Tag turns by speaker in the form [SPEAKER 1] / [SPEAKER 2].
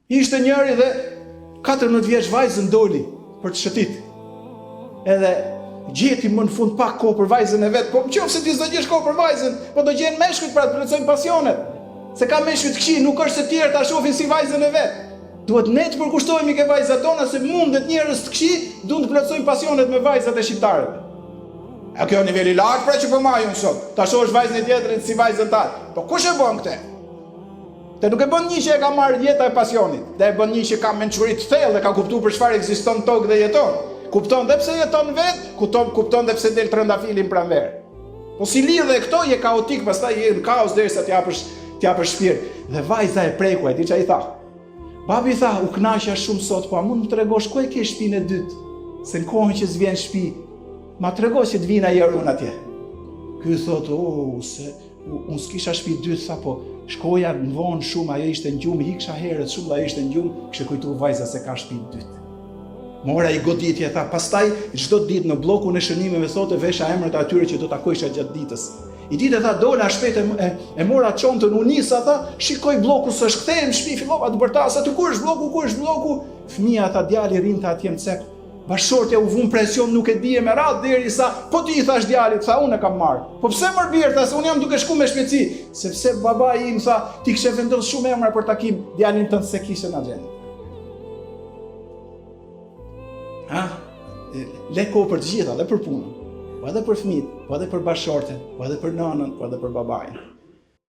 [SPEAKER 1] Ishte njëri dhe 14 vjeç vajzën doli për të shëtit. Edhe gjeti më në fund pak kohë për vajzën e vet, po nëse ti s'do gjesh kohë për vajzën, po do gjen meshkujt pra të plotësojnë pasionet. Se ka meshkujt këqij, nuk është se tjerë ta shohin si vajzën e vet. Duhet ne të përkushtohemi ke vajzat tona se mundet njerëz të këqij duan të plotësojnë pasionet me vajzat e shqiptarëve. A kjo niveli i lartë pra që po majun sot. Ta shohësh vajzën e tjetrit si vajzën tatë. Po kush e bën këtë? Te nuk e bën një që e ka marrë jeta e pasionit, dhe e bën një që ka mençuri të thellë dhe ka kuptuar për çfarë ekziston tokë dhe jeton. Kupton dhe pse jeton vet, kupton dhe pse del trëndafilin pranver. Po si lidhe këto je kaotik, pastaj je në kaos derisa t'japësh shpirt. Dhe vajza e prekuaj, di çfarë i tha? Babi tha, u kënaqja shumë sot, po a mund të tregosh ku e ke shtëpinë e dytë? Se në kohën që s'vjen shtëpi, ma trego që të vina herë unë atje. Ky thot, se unë s'kisha shtëpi dytë, tha po, shkoja në vonë shumë, ajo ishte në gjumë, hiksha herët shumë, ajo ishte në gjumë, kishte kujtuar vajza se ka shtëpi dytë. Mora i goditje, tha, pastaj çdo ditë në bllokun e shënimeve thotë vesha emrat e atyre që do takojsha gjatë ditës. I ditë tha, dola shpejt e mora çontën u nisa, tha, shikoj bloku se shkthehem në shtëpi, fillova të bërtas, aty ku është bloku? Fëmia tha, djali rinte atje në cep. Bashortja u vun presion, nuk e dije me radhë derisa po ti i thash djalit, tha, unë e kam marrë. Po pse më birë, tha, se unë jam duke shku me shpejtësi, sepse babai im tha, ti kishe vendosur shumë emra për takim djalin tënd se kishe në agjendë. Le kohë për të gjitha, dhe për punën, po edhe për fëmijët, po edhe për bashorten, po edhe për nënën, po edhe për babain.